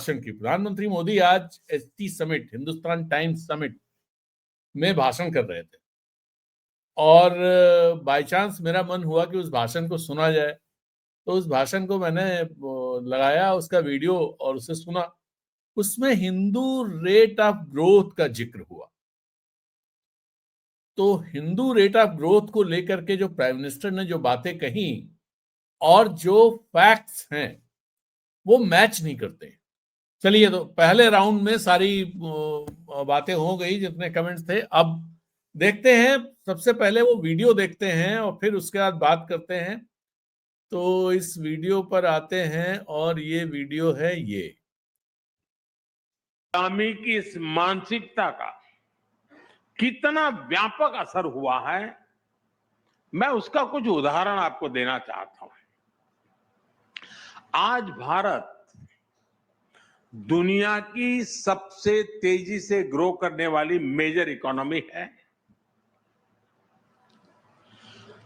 भाषण की। प्रधानमंत्री मोदी आज ST summit, Hindustan times summit में भाषण कर रहे थे और बाय चांस मेरा मन हुआ कि उस भाषण को सुना जाए, तो उस भाषण को मैंने लगाया, उसका वीडियो, और उसे सुना। उसमें हिंदू रेट ऑफ ग्रोथ का जिक्र हुआ। तो हिंदू रेट ऑफ ग्रोथ को लेकर के जो प्राइम मिनिस्टर ने जो बातें कही और जो फैक्ट्स हैं वो मैच नहीं करते। चलिए, तो पहले राउंड में सारी बातें हो गई, जितने कमेंट्स थे। अब देखते हैं, सबसे पहले वो वीडियो देखते हैं और फिर उसके बाद बात करते हैं। तो इस वीडियो पर आते हैं और ये वीडियो है ये। गुलामी की इस मानसिकता का कितना व्यापक असर हुआ है, मैं उसका कुछ उदाहरण आपको देना चाहता हूं। आज भारत दुनिया की सबसे तेजी से ग्रो करने वाली मेजर इकोनॉमी है।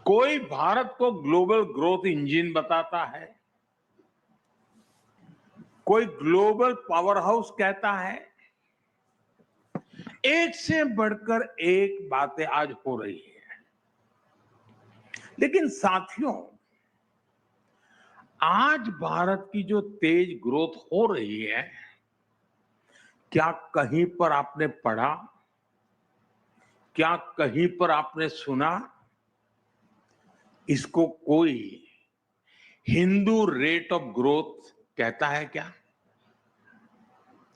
कोई भारत को ग्लोबल ग्रोथ इंजन बताता है, कोई ग्लोबल पावर हाउस कहता है। एक से बढ़कर एक बातें आज हो रही है। लेकिन साथियों, आज भारत की जो तेज ग्रोथ हो रही है, क्या कहीं पर आपने पढ़ा, क्या कहीं पर आपने सुना, इसको कोई हिंदू रेट ऑफ ग्रोथ कहता है क्या?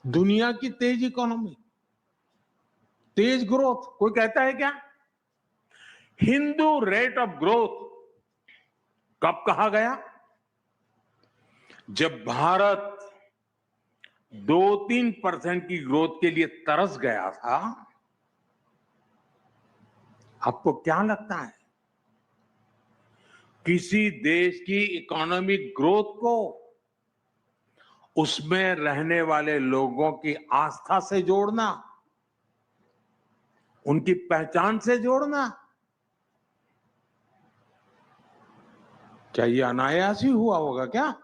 दुनिया की तेज इकोनॉमी, तेज ग्रोथ कोई कहता है क्या? हिंदू रेट ऑफ ग्रोथ कब कहा गया? जब भारत 2-3% की ग्रोथ के लिए तरस गया था। आपको क्या लगता है, किसी देश की इकोनॉमिक ग्रोथ को उसमें रहने वाले लोगों की आस्था से जोड़ना, उनकी पहचान से जोड़ना, क्या ये अनायास ही हुआ होगा क्या?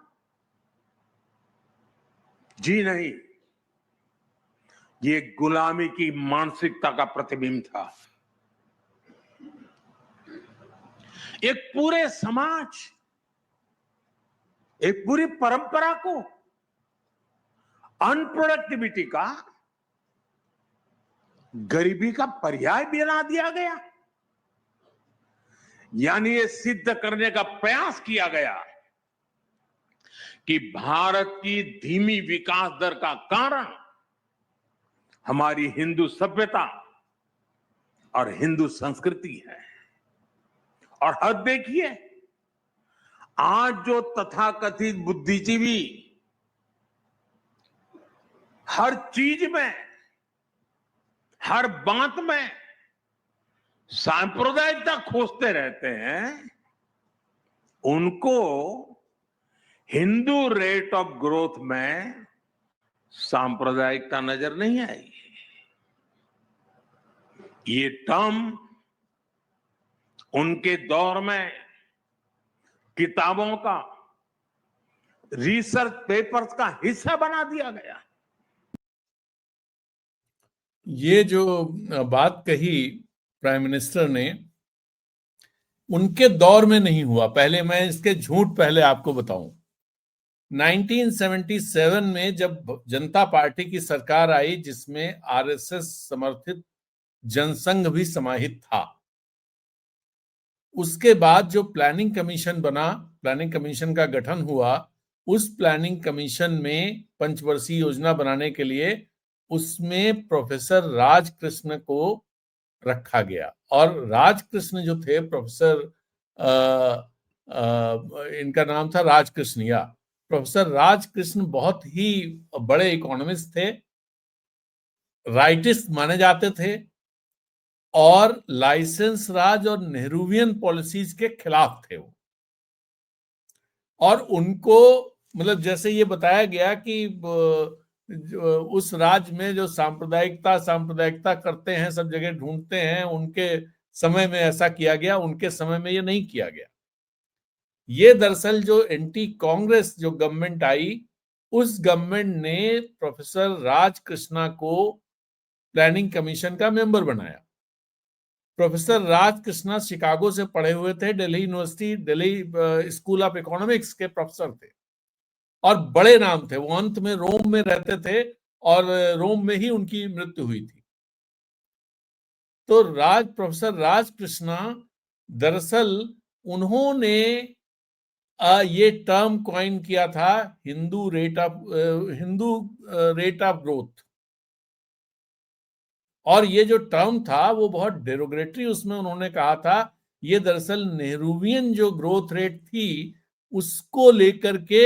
जी नहीं, ये गुलामी की मानसिकता का प्रतिबिंब था। एक पूरे समाज, एक पूरी परंपरा को अनप्रोडक्टिविटी का, गरीबी का पर्याय बना दिया गया। यानी ये सिद्ध करने का प्रयास किया गया कि भारत की धीमी विकास दर का कारण हमारी हिंदू सभ्यता और हिंदू संस्कृति है। और हद देखिए, आज जो तथाकथित बुद्धिजीवी हर चीज में, हर बात में सांप्रदायिकता खोजते रहते हैं, उनको हिंदू रेट ऑफ ग्रोथ में सांप्रदायिकता नजर नहीं आई। ये टर्म उनके दौर में किताबों का, रिसर्च पेपर्स का हिस्सा बना दिया गया। ये जो बात कही प्राइम मिनिस्टर ने, उनके दौर में नहीं हुआ। पहले मैं इसके झूठ पहले आपको बताऊं। 1977 में जब जनता पार्टी की सरकार आई, जिसमें आरएसएस समर्थित जनसंघ भी समाहित था, उसके बाद जो प्लानिंग कमीशन बना, प्लानिंग कमीशन का गठन हुआ, उस प्लानिंग कमीशन में पंचवर्षीय योजना बनाने के लिए उसमें प्रोफेसर राजकृष्ण को रखा गया। और राजकृष्ण जो थे, प्रोफेसर इनका नाम था राजकृष्ण, या प्रोफेसर राजकृष्ण बहुत ही बड़े इकोनॉमिस्ट थे, राइटिस्ट माने जाते थे, और लाइसेंस राज और नेहरूवियन पॉलिसीज के खिलाफ थे वो। और उनको, मतलब जैसे ये बताया गया कि उस राज्य में जो सांप्रदायिकता करते हैं, सब जगह ढूंढते हैं, उनके समय में ऐसा किया गया, उनके समय में ये नहीं किया गया। ये दरअसल जो एंटी कांग्रेस जो गवर्नमेंट आई, उस गवर्नमेंट ने प्रोफेसर राज कृष्णा को प्लानिंग कमीशन का मेंबर बनाया। प्रोफेसर राज कृष्णा शिकागो से पढ़े हुए थे, Delhi university, Delhi school of economics के प्रोफेसर थे और बड़े नाम थे। वो अंत में रोम में रहते थे और रोम में ही उनकी मृत्यु हुई थी। तो प्रोफेसर राज कृष्णा, दरअसल उन्होंने ये टर्म कॉइन किया था, हिंदू रेट ऑफ ग्रोथ। और ये जो टर्म था वो बहुत डेरोगेटरी, उसमें उन्होंने कहा था ये दरअसल नेहरूवियन जो ग्रोथ रेट थी उसको लेकर के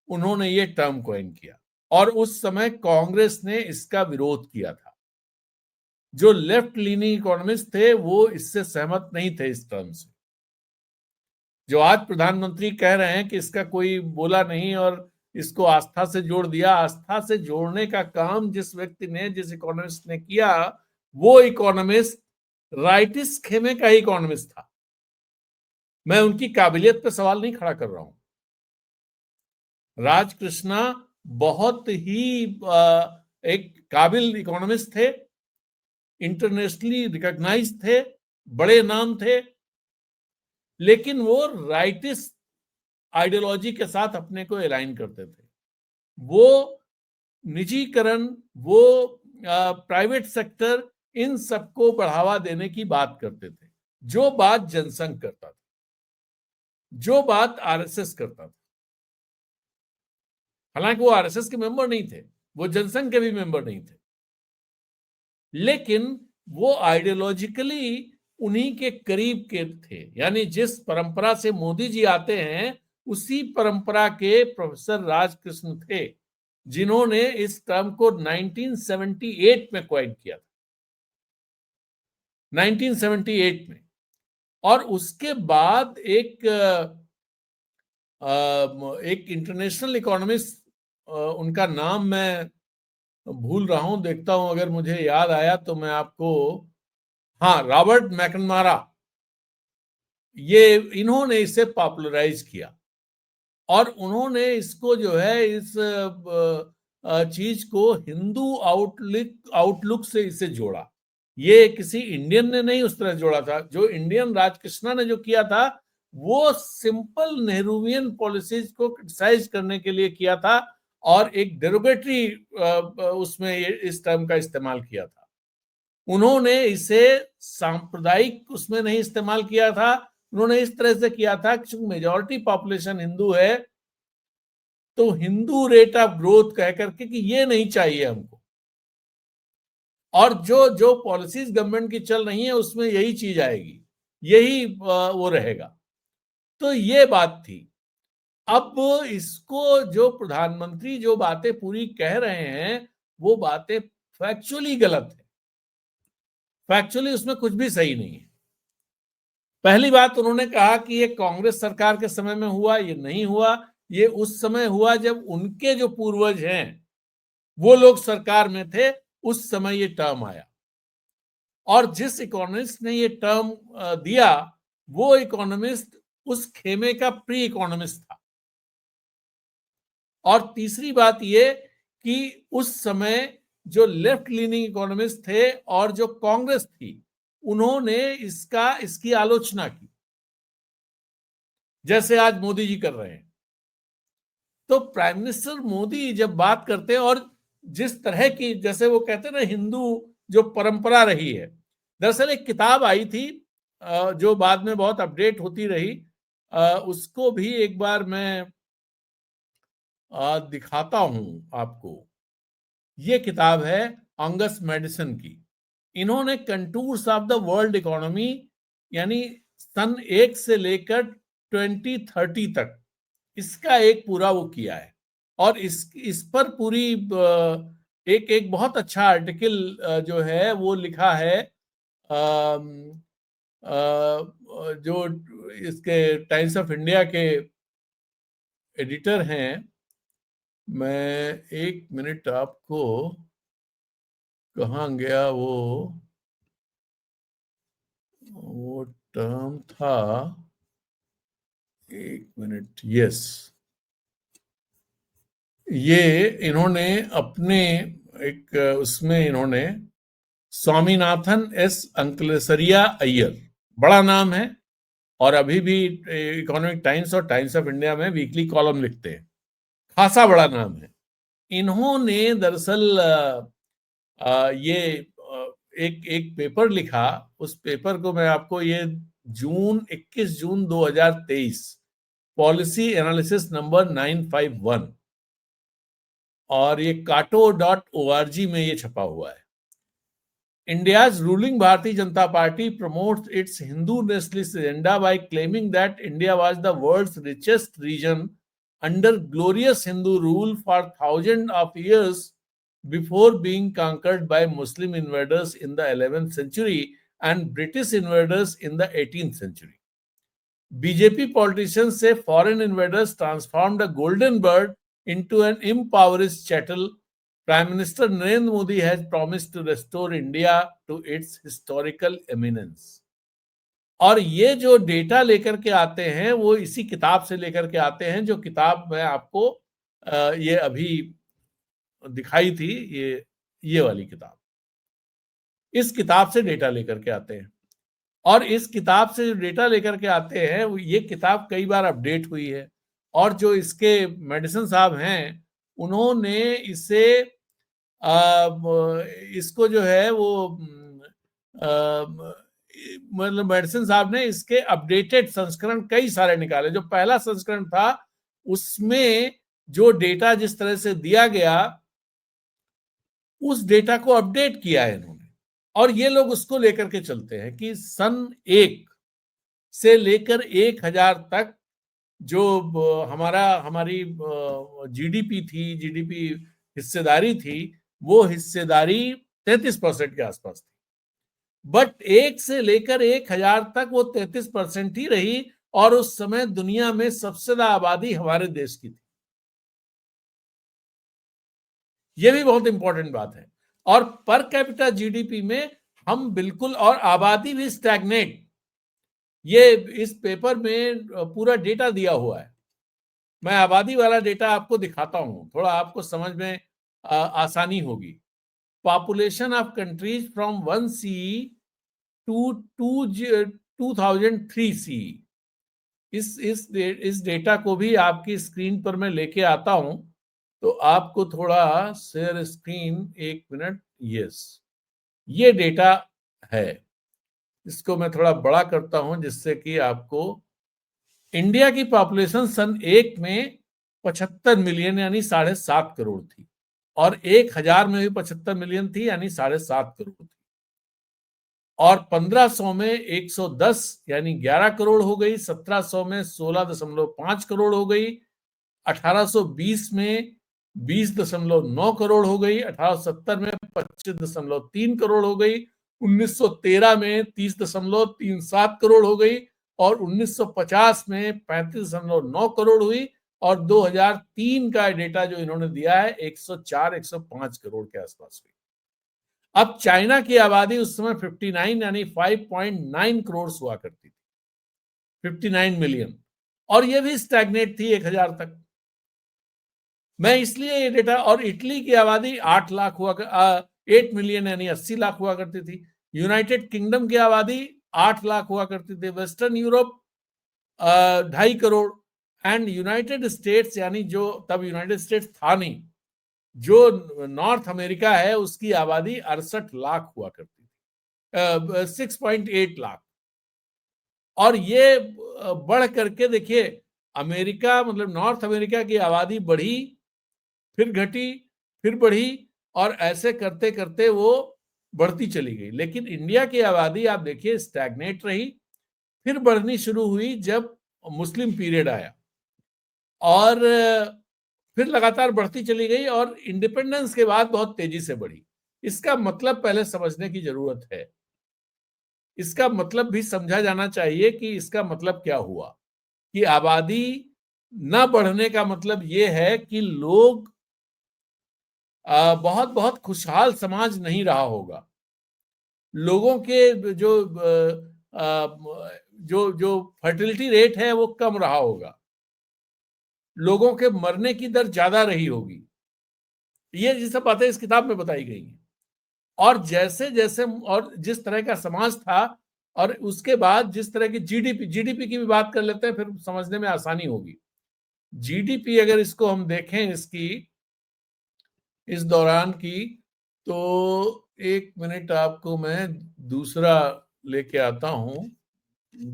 उन्होंने ये टर्म कॉइन किया और उस समय कांग्रेस ने इसका विरोध किया था। जो लेफ्ट लीनिंग इकोनॉमिस्ट थे वो इससे सहमत नहीं थे इस टर्म से। जो आज प्रधानमंत्री कह रहे हैं कि इसका कोई बोला नहीं और इसको आस्था से जोड़ दिया, आस्था से जोड़ने का काम जिस व्यक्ति ने, जिस इकोनॉमिस्ट ने किया, वो इकोनॉमिस्ट राइटिस्ट खेमे का ही इकोनॉमिस्ट था। मैं उनकी काबिलियत पे सवाल नहीं खड़ा कर रहा हूं। राज कृष्णा बहुत ही एक काबिल इकोनॉमिस्ट थे, इंटरनेशनली रिकॉग्नाइज थे, बड़े नाम थे, लेकिन वो राइटिस्ट आइडियोलॉजी के साथ अपने को अलाइन करते थे। वो निजीकरण, वो प्राइवेट सेक्टर, इन सबको बढ़ावा देने की बात करते थे। जो बात जनसंघ करता था, जो बात आरएसएस करता था। हालांकि वो आरएसएस के मेंबर नहीं थे, वो जनसंघ के भी मेंबर नहीं थे, लेकिन वो आइडियोलॉजिकली उन्हीं के करीब के थे। यानी जिस परंपरा से मोदी जी आते हैं उसी परंपरा के प्रोफेसर राजकृष्ण थे, जिन्होंने इस टर्म को 1978 में कॉइन किया था, 1978 में। और उसके बाद एक इंटरनेशनल इकोनॉमिस्ट, उनका नाम मैं भूल रहा हूं, देखता हूं अगर मुझे याद आया तो मैं आपको, हाँ, रॉबर्ट मैकनमारा, ये इन्होंने इसे पॉपुलराइज किया और उन्होंने इसको जो है इस चीज को हिंदू आउटलुक से इसे जोड़ा। ये किसी इंडियन ने नहीं उस तरह जोड़ा था। जो इंडियन राजकृष्णा ने जो किया था वो सिंपल नेहरूवियन पॉलिसीज को क्रिटिसाइज करने के लिए किया था और एक डेरोगेटरी उसमें इस टर्म का इस्तेमाल किया था। उन्होंने इसे सांप्रदायिक उसमें नहीं इस्तेमाल किया था। उन्होंने इस तरह से किया था कि मेजॉरिटी पॉपुलेशन हिंदू है तो हिंदू रेट ऑफ ग्रोथ कह करके कि ये नहीं चाहिए हमको, और जो जो पॉलिसीज गवर्नमेंट की चल रही है उसमें यही चीज आएगी, यही वो रहेगा। तो ये बात थी। अब इसको जो प्रधानमंत्री जो बातें पूरी कह रहे हैं वो बातें फैक्चुअली गलत है, फैक्चुअली उसमें कुछ भी सही नहीं है। पहली बात, उन्होंने कहा कि ये कांग्रेस सरकार के समय में हुआ, ये नहीं हुआ। ये उस समय हुआ जब उनके जो पूर्वज हैं वो लोग सरकार में थे, उस समय ये टर्म आया। और जिस इकोनॉमिस्ट ने ये टर्म दिया वो इकोनॉमिस्ट उस खेमे का प्री इकोनॉमिस्ट था। और तीसरी बात ये कि उस समय जो लेफ्ट लीनिंग इकोनॉमिस्ट थे और जो कांग्रेस थी उन्होंने इसकी आलोचना की, जैसे आज मोदी जी कर रहे हैं। तो प्राइम मिनिस्टर मोदी जब बात करते हैं और जिस तरह की, जैसे वो कहते हैं ना, हिंदू जो परंपरा रही है, दरअसल एक किताब आई थी जो बाद में बहुत अपडेट होती रही, उसको भी एक बार मैं दिखाता हूं आपको। ये किताब है अंगस मेडिसन की। इन्होंने contours of the world economy, यानी सन 1 से लेकर 2030 तक इसका एक पूरा वो किया है। और इस पर पूरी एक बहुत अच्छा आर्टिकल जो है वो लिखा है जो इसके टाइम्स ऑफ इंडिया के एडिटर हैं। मैं एक मिनट, आपको कहाँ गया वो टर्म था, एक मिनट, यस, ये इन्होंने अपने एक उसमें इन्होंने स्वामीनाथन एस अंकलेसरिया अय्यर, बड़ा नाम है, और अभी भी इकोनॉमिक टाइम्स और टाइम्स ऑफ इंडिया में वीकली कॉलम लिखते हैं, खासा बड़ा नाम है। इन्होंने दरअसल ये एक एक पेपर लिखा। उस पेपर को मैं आपको ये 21 जून 2023, पॉलिसी एनालिसिस नंबर 951, और ये kato.org में ये छपा हुआ है। India's ruling Bharatiya Janata Party promotes its Hindu nationalist agenda by claiming that India was the world's richest region under glorious Hindu rule for thousands of years before being conquered by Muslim invaders in the 11th century and British invaders in the 18th century. BJP politicians say foreign invaders transformed a golden bird into an impoverished chattel. Prime Minister Narendra Modi has promised to restore India to its historical eminence. और ये जो data लेकर के आते हैं वो इसी किताब से लेकर के आते हैं, जो किताब मैं आपको ये अभी दिखाई थी, ये वाली किताब। इस किताब से डेटा लेकर के आते हैं, और इस किताब से जो डेटा लेकर के आते हैं ये किताब कई बार अपडेट हुई है, और जो इसके मेडिसन साहब हैं उन्होंने इसे इसको जो है वो मतलब मेडिसन साहब ने इसके अपडेटेड संस्करण कई सारे निकाले। जो पहला संस्करण था उसमें जो डेटा जिस तरह से दिया गया उस डेटा को अपडेट किया है इन्होंने, और ये लोग उसको लेकर के चलते हैं कि सन 1 से लेकर 1000 तक जो हमारी जीडीपी थी, जीडीपी हिस्सेदारी थी, वो हिस्सेदारी 33% के आसपास थी। बट 1 से लेकर 1000 तक वो 33% ही रही, और उस समय दुनिया में सबसे ज्यादा आबादी हमारे देश की थी। ये भी बहुत इंपॉर्टेंट बात है। और पर कैपिटा जीडीपी में हम बिल्कुल, और आबादी भी स्टैग्नेट। ये इस पेपर में पूरा डेटा दिया हुआ है। मैं आबादी वाला डेटा आपको दिखाता हूं, थोड़ा आपको समझ में आसानी होगी। Population of countries from 1 CE to 2003 CE। इस डेटा को भी आपकी स्क्रीन पर मैं लेके आता हूं, तो आपको थोड़ा शेयर स्क्रीन, 1 मिनट। यस, ये डेटा है। इसको मैं थोड़ा बड़ा करता हूं जिससे कि आपको इंडिया की पॉपुलेशन सन 1 में 75 मिलियन यानी 7.5 करोड़ थी, और 1000 में भी 75 मिलियन थी यानी 7.5 करोड़ थी, और 1500 में 110 यानी 11 करोड़ हो गई, 1700 में 16.5 करोड़ हो गई, 1820 में 20.9 करोड़ हो गई, 1870 में 25.3 करोड़ हो गई, 1913 में 30.37 करोड़ हो गई, और 1950 में 35.9 करोड़ हुई, और 2003 का डेटा जो इन्होंने दिया है 104-105 करोड़ के आसपास हुई। अब चाइना की आबादी उस समय 59 यानी 5.9 करोड़ हुआ करती थी, 59 मिलियन, और ये भी स्टैग्नेट थी 1000 तक। मैं इसलिए ये डेटा, और इटली की आबादी 8 लाख हुआ 8 मिलियन यानी 80 लाख हुआ करती थी। यूनाइटेड किंगडम की आबादी 8 लाख हुआ करती थी। Western Europe 2.5 crore, and United states, यानी जो तब यूनाइटेड स्टेट्स था नहीं, जो नॉर्थ अमेरिका है, उसकी आबादी 68 लाख हुआ करती थी, 6.8 लाख। और ये बढ़ करके देखिए, अमेरिका मतलब नॉर्थ अमेरिका की आबादी बढ़ी, फिर घटी, फिर बढ़ी, और ऐसे करते करते वो बढ़ती चली गई। लेकिन इंडिया की आबादी आप देखिए स्टैग्नेट रही, फिर बढ़नी शुरू हुई जब मुस्लिम पीरियड आया, और फिर लगातार बढ़ती चली गई, और इंडिपेंडेंस के बाद बहुत तेजी से बढ़ी। इसका मतलब पहले समझने की जरूरत है। इसका मतलब भी समझा जाना चाहिए कि इसका मतलब क्या हुआ, कि आबादी न बढ़ने का मतलब यह है कि लोग बहुत बहुत खुशहाल समाज नहीं रहा होगा। लोगों के जो फर्टिलिटी रेट है वो कम रहा होगा। लोगों के मरने की दर ज्यादा रही होगी। ये सब बातें इस किताब में बताई गई हैं। और जैसे जैसे और जिस तरह का समाज था, और उसके बाद जिस तरह की जीडीपी की भी बात कर लेते हैं, फिर समझने में आसानी होगी। जीडीपी अगर इसको हम देखें इसकी इस दौरान की, तो एक मिनट आपको मैं दूसरा लेके आता हूं।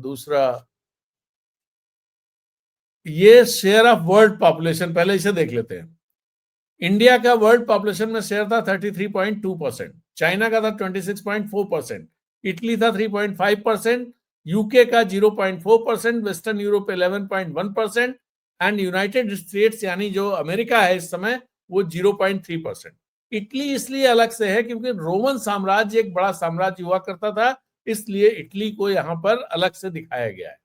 दूसरा, ये शेयर ऑफ वर्ल्ड पॉपुलेशन, पहले इसे देख लेते हैं। इंडिया का वर्ल्ड पॉपुलेशन में शेयर था 33.2%, चाइना का था 26.4%, इटली था 3.5%, यूके का 0.4%, western Europe 11.1% and United states यानी जो अमेरिका है इस समय वो 0.3%। इटली इसलिए अलग से है क्योंकि रोमन साम्राज्य एक बड़ा साम्राज्य हुआ करता था, इसलिए इटली को यहां पर अलग से दिखाया गया है।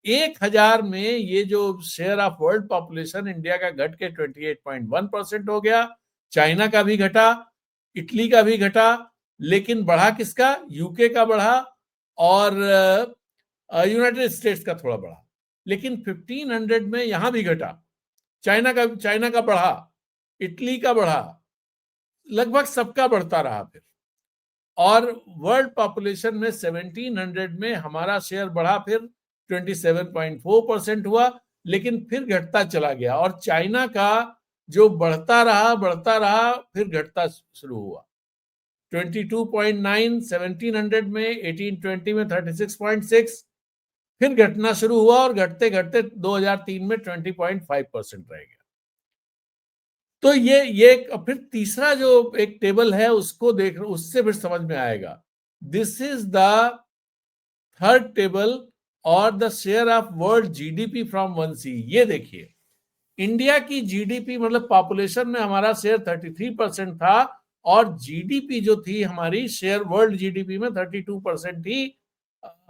1000 में ये जो share of world population India का घट के 28.1% हो गया। चाइना का भी घटा, इटली का भी घटा, लेकिन बढ़ा किसका? यूके का बढ़ा और यूनाइटेड स्टेट्स का थोड़ा बढ़ा। लेकिन 1500 में यहां भी घटा, चाइना का बढ़ा, इटली का बढ़ा, लगभग सबका बढ़ता रहा फिर। और वर्ल्ड पॉपुलेशन में 1700 में हमारा शेयर बढ़ा, फिर 27.4% हुआ, लेकिन फिर घटता चला गया। और चाइना का जो बढ़ता रहा फिर घटता शुरू हुआ। 22.9 1700 में, 1820 में 36.6, फिर घटना शुरू हुआ और घटते घटते 2003 में 20.5% रह गया। तो ये फिर तीसरा जो एक टेबल है उसको देख, उससे फिर समझ में आएगा। This is the third table और the share of world GDP from 1C। ये देखिए, इंडिया की जीडीपी मतलब पॉपुलेशन में हमारा शेयर 33% था, और जीडीपी जो थी हमारी शेयर वर्ल्ड जीडीपी में 32% थी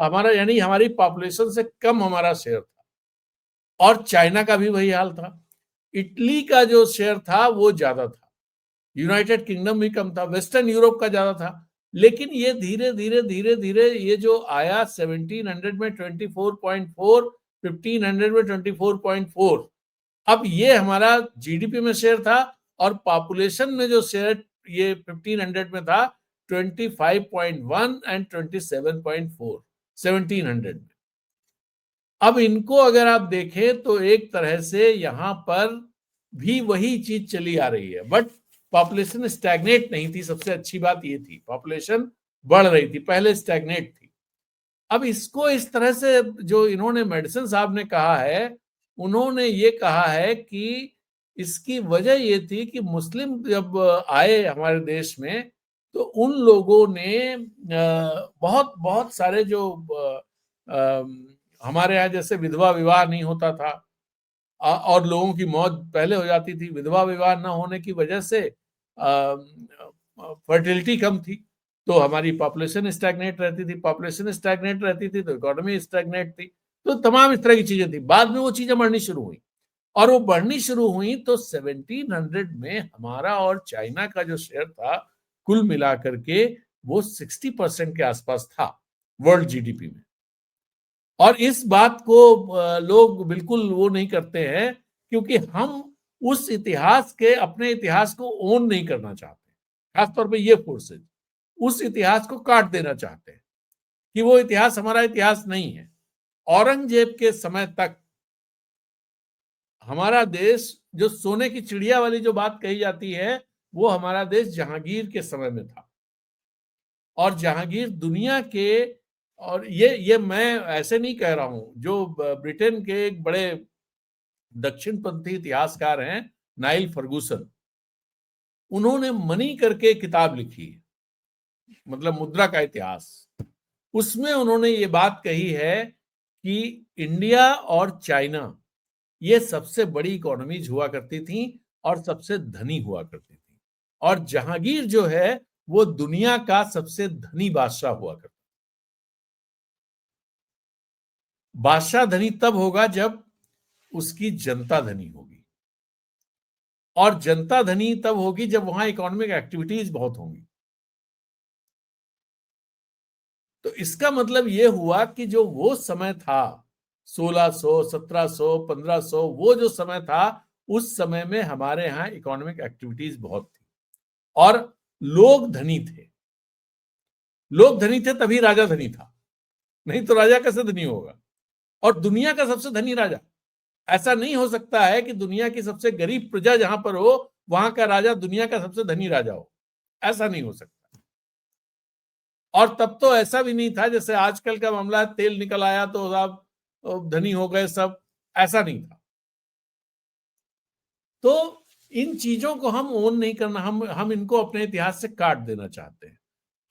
हमारा, यानी हमारी पॉपुलेशन से कम हमारा शेयर था। और चाइना का भी वही हाल था। इटली का जो शेयर था वो ज्यादा था, यूनाइटेड किंगडम भी कम था, वेस्टर्न यूरोप का ज्यादा था। लेकिन ये धीरे धीरे ये जो आया 1700 में 24.4, 1500 में 24.4, अब ये हमारा जीडीपी में शेयर था, और पॉपुलेशन में जो शेयर ये 1500 में था 25.1 एंड 27.4 1700 में। अब इनको अगर आप देखें तो एक तरह से यहां पर भी वही चीज चली आ रही है, बट पॉपुलेशन स्टैग्नेट नहीं थी। सबसे अच्छी बात ये थी, पॉपुलेशन बढ़ रही थी, पहले स्टैग्नेट थी। अब इसको इस तरह से जो इन्होंने मेडिसन साहब ने कहा है, उन्होंने ये कहा है कि इसकी वजह ये थी कि मुस्लिम जब आए हमारे देश में, तो उन लोगों ने बहुत बहुत सारे जो हमारे यहाँ जैसे विधवा विवाह नहीं होता था, और लोगों की मौत पहले हो जाती थी। विधवा विवाह न होने की वजह से फर्टिलिटी कम थी, तो हमारी पॉपुलेशन स्टैग्नेट रहती थी। पॉपुलेशन स्टैग्नेट रहती थी तो इकोनॉमी स्टैग्नेट थी। तो तमाम इस तरह की चीजें थी। बाद में वो चीजें बढ़नी शुरू हुई, और वो बढ़नी शुरू हुई तो 1700 में हमारा और चाइना का जो शेयर था कुल मिलाकर के वो 60% के आसपास था वर्ल्ड जीडीपी में। और इस बात को लोग बिल्कुल वो नहीं करते हैं, क्योंकि हम उस इतिहास के, अपने इतिहास को ओन नहीं करना चाहते। खासतौर पे ये फोर्सेज उस इतिहास को काट देना चाहते हैं कि वो इतिहास हमारा इतिहास नहीं है। औरंगजेब के समय तक हमारा देश, जो सोने की चिड़िया वाली जो बात कही जाती है, वो हमारा देश जहांगीर के समय में था। और जहांगीर दुनिया के, और ये मैं ऐसे नहीं कह रहा हूं, जो ब्रिटेन के एक बड़े दक्षिणपंथी इतिहासकार हैं नाइल फर्गूसन, उन्होंने मनी करके किताब लिखी है, मतलब मुद्रा का इतिहास। उसमें उन्होंने ये बात कही है कि इंडिया और चाइना ये सबसे बड़ी इकोनॉमीज हुआ करती थी और सबसे धनी हुआ करती थी, और जहांगीर जो है वो दुनिया का सबसे धनी बादशाह हुआ करता। बादशाह धनी तब होगा जब उसकी जनता धनी होगी, और जनता धनी तब होगी जब वहां इकोनॉमिक एक्टिविटीज बहुत होंगी। तो इसका मतलब यह हुआ कि जो वो समय था 1600, 1700, 1500 वो जो समय था, उस समय में हमारे यहाँ इकोनॉमिक एक्टिविटीज बहुत थी और लोग धनी थे। लोग धनी थे तभी राजा धनी था, नहीं तो राजा कैसे धनी होगा। और दुनिया का सबसे धनी राजा, ऐसा नहीं हो सकता है कि दुनिया की सबसे गरीब प्रजा जहां पर हो वहां का राजा दुनिया का सबसे धनी राजा हो, ऐसा नहीं हो सकता। और तब तो ऐसा भी नहीं था जैसे आजकल का मामला है, तेल निकल आया तो आप धनी हो गए सब, ऐसा नहीं था। तो इन चीजों को हम ओन नहीं करना, हम इनको अपने इतिहास से काट देना चाहते हैं।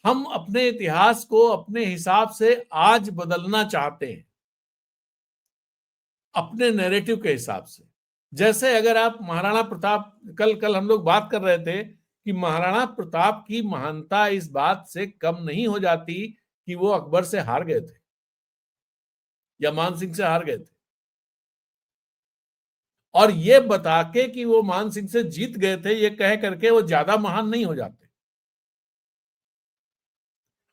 हम अपने इतिहास को अपने हिसाब से आज बदलना चाहते हैं, अपने नैरेटिव के हिसाब से। जैसे अगर आप महाराणा प्रताप, कल हम लोग बात कर रहे थे कि महाराणा प्रताप की महानता इस बात से कम नहीं हो जाती कि वो अकबर से हार गए थे या मान सिंह से हार गए थे, और ये बता के कि वो मान सिंह से जीत गए थे, ये कह करके वो ज्यादा महान नहीं हो जाते।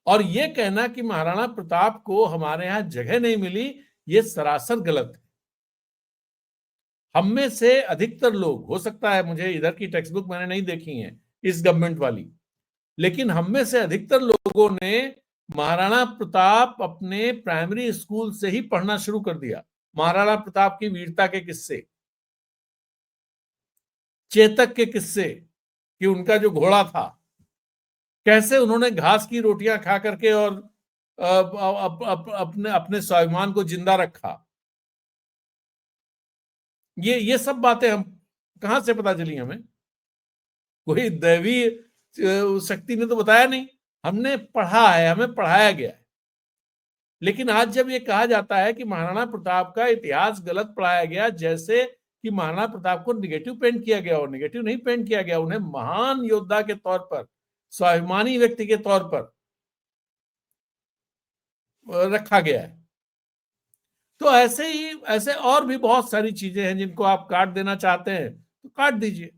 और ये कहना कि महाराणा प्रताप को हमारे यहां जगह नहीं मिली, ये सरासर गलत है। हम में से अधिकतर लोग, हो सकता है मुझे इधर की टेक्स्ट बुक मैंने नहीं देखी है इस गवर्नमेंट वाली, लेकिन हम में से अधिकतर लोगों ने महाराणा प्रताप अपने प्राइमरी स्कूल से ही पढ़ना शुरू कर दिया। महाराणा प्रताप की वीरता के किस्से, चेतक के किस्से, कि उनका जो घोड़ा था कैसे उन्होंने घास की रोटियां खा करके और अपने अपने स्वाभिमान को जिंदा रखा। ये सब बातें हम कहां से पता चली हमें? कोई दैवी शक्ति ने तो बताया नहीं, हमने पढ़ा है, हमें पढ़ाया गया है। लेकिन आज जब ये कहा जाता है कि महाराणा प्रताप का इतिहास गलत पढ़ाया गया, जैसे कि महाराणा प्रताप को निगेटिव पेंट किया गया, और निगेटिव नहीं पेंट किया गया, उन्हें महान योद्धा के तौर पर, स्वाभिमानी व्यक्ति के तौर पर रखा गया है। तो ऐसे और भी बहुत सारी चीजें हैं जिनको आप काट देना चाहते हैं तो काट दीजिए।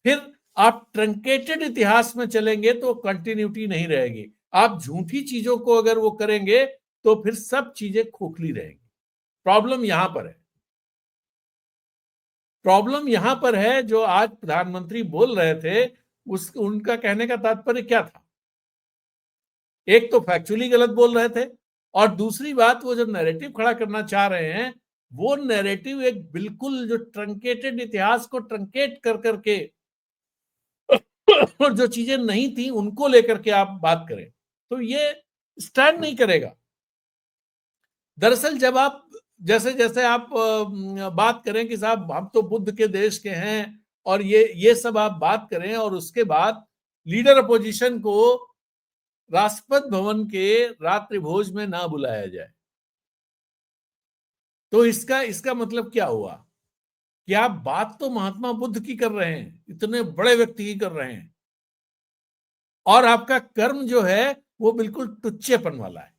फिर आप ट्रंकेटेड इतिहास में चलेंगे तो कंटिन्यूटी नहीं रहेगी। आप झूठी चीजों को अगर वो करेंगे तो फिर सब चीजें खोखली रहेंगी। प्रॉब्लम यहां पर है, प्रॉब्लम यहां पर है। जो आज प्रधानमंत्री बोल रहे थे, उनका कहने का तात्पर्य क्या था? एक तो फैक्चुअली गलत बोल रहे थे, और दूसरी बात वो जो नैरेटिव खड़ा करना चाह रहे हैं, वो नैरेटिव एक बिल्कुल जो ट्रंकेटेड इतिहास को ट्रंकेट कर करके और जो चीजें नहीं थी उनको लेकर के आप बात करें तो ये स्टैंड नहीं करेगा। दरअसल जब आप जैसे जैसे आप बात करें कि साहब हम तो बुद्ध के देश के हैं और ये सब आप बात करें, और उसके बाद लीडर अपोजिशन को राष्ट्रपति भवन के रात्रि भोज में ना बुलाया जाए, तो इसका मतलब क्या हुआ कि आप बात तो महात्मा बुद्ध की कर रहे हैं, इतने बड़े व्यक्ति की कर रहे हैं, और आपका कर्म जो है वो बिल्कुल टुच्चेपन वाला है।